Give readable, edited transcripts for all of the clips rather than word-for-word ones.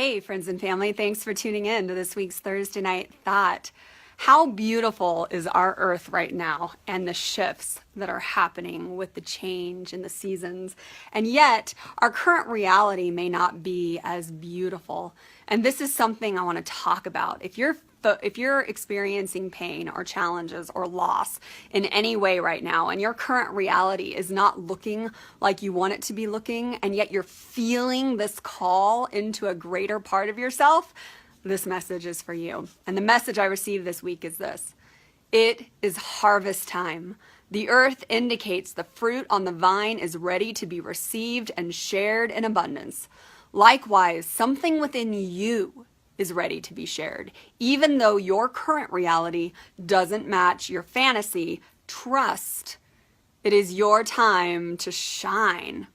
Hey, friends and family, thanks for tuning in to this week's Thursday Night Thought. How beautiful is our earth right now and the shifts that are happening with the change in the seasons. And yet, our current reality may not be as beautiful. And this is something I want to talk about. If you're experiencing pain or challenges or loss in any way right now, and your current reality is not looking like you want it to be looking, and yet you're feeling this call into a greater part of yourself, this message is for you. And the message I received this week is this: it is harvest time. The earth indicates the fruit on the vine is ready to be received and shared in abundance. Likewise, something within you is ready to be shared. Even though your current reality doesn't match your fantasy, trust. It is your time to shine.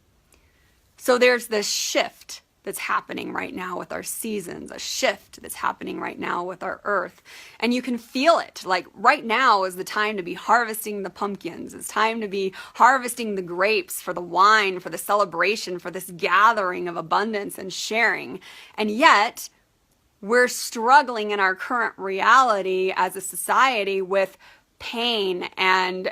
So there's this shift that's happening right now with our seasons, a shift that's happening right now with our earth. And you can feel it. Like right now is the time to be harvesting the pumpkins. It's time to be harvesting the grapes for the wine, for the celebration, for this gathering of abundance and sharing. And yet, we're struggling in our current reality as a society with pain and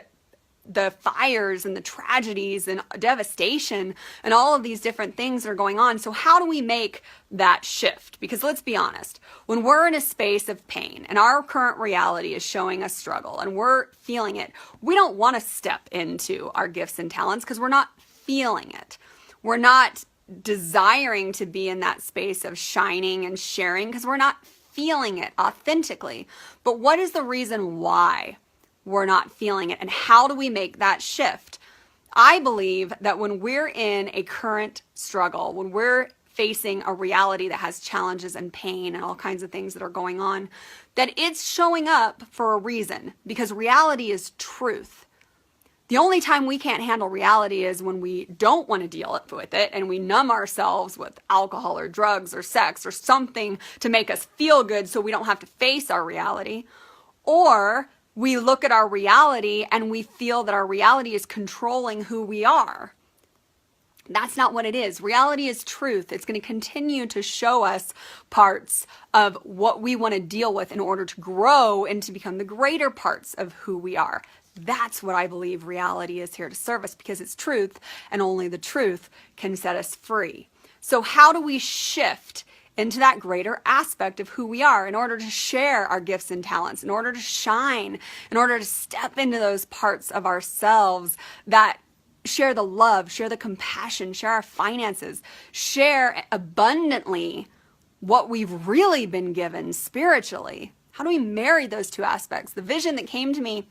the fires and the tragedies and devastation and all of these different things that are going on. So how do we make that shift? Because let's be honest, when we're in a space of pain and our current reality is showing us struggle and we're feeling it, we don't want to step into our gifts and talents because we're not feeling it. We're not desiring to be in that space of shining and sharing because we're not feeling it authentically. But what is the reason why we're not feeling it, and how do we make that shift? I believe that when we're in a current struggle, when we're facing a reality that has challenges and pain and all kinds of things that are going on, that it's showing up for a reason, because reality is truth. The only time we can't handle reality is when we don't want to deal with it and we numb ourselves with alcohol or drugs or sex or something to make us feel good so we don't have to face our reality. Or we look at our reality and we feel that our reality is controlling who we are. That's not what it is. Reality is truth. It's going to continue to show us parts of what we want to deal with in order to grow and to become the greater parts of who we are. That's what I believe reality is here to serve us, because it's truth, and only the truth can set us free. So how do we shift into that greater aspect of who we are in order to share our gifts and talents, in order to shine, in order to step into those parts of ourselves that share the love, share the compassion, share our finances, share abundantly what we've really been given spiritually? How do we marry those two aspects? The vision that came to me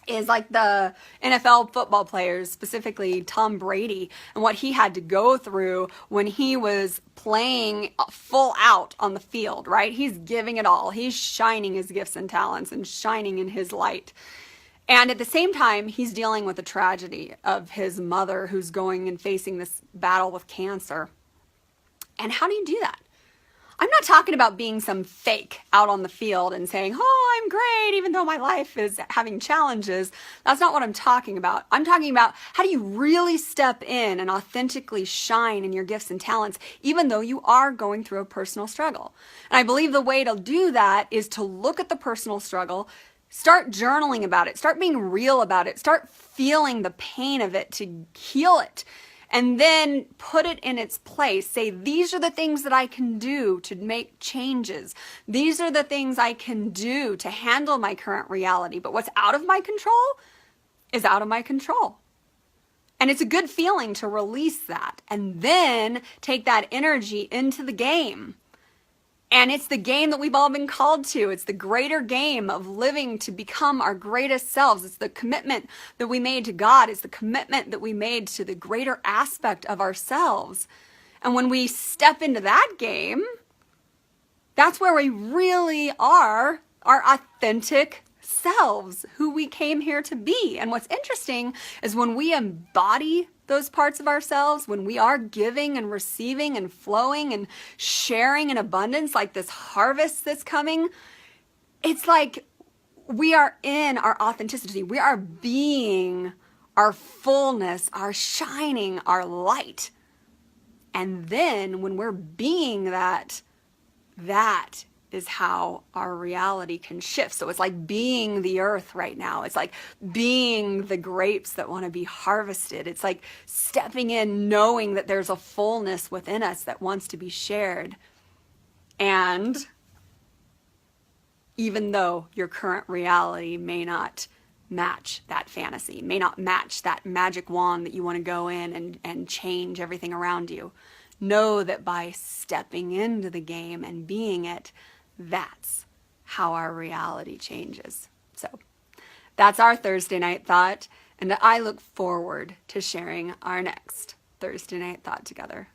is like the NFL football players, specifically Tom Brady, and what he had to go through when he was playing full out on the field, right? He's giving it all. He's shining his gifts and talents and shining in his light. And at the same time, he's dealing with the tragedy of his mother who's going and facing this battle with cancer. And how do you do that? I'm not talking about being some fake out on the field and saying, oh, I'm great, even though my life is having challenges. That's not what I'm talking about. I'm talking about how do you really step in and authentically shine in your gifts and talents, even though you are going through a personal struggle. And I believe the way to do that is to look at the personal struggle, start journaling about it, start being real about it, start feeling the pain of it to heal it. And then put it in its place. Say, these are the things that I can do to make changes. These are the things I can do to handle my current reality. But what's out of my control is out of my control. And it's a good feeling to release that and then take that energy into the game. And it's the game that we've all been called to. It's the greater game of living to become our greatest selves. It's the commitment that we made to God. It's the commitment that we made to the greater aspect of ourselves. And when we step into that game, that's where we really are our authentic selves, who we came here to be. And what's interesting is when we embody those parts of ourselves, when we are giving and receiving and flowing and sharing in abundance, like this harvest that's coming, it's like we are in our authenticity. We are being our fullness, our shining, our light. And then when we're being that, that is how our reality can shift. So it's like being the earth right now. It's like being the grapes that want to be harvested. It's like stepping in, knowing that there's a fullness within us that wants to be shared. And even though your current reality may not match that fantasy, may not match that magic wand that you want to go in and change everything around you, know that by stepping into the game and being it, that's how our reality changes. So that's our Thursday night thought, and I look forward to sharing our next Thursday night thought together.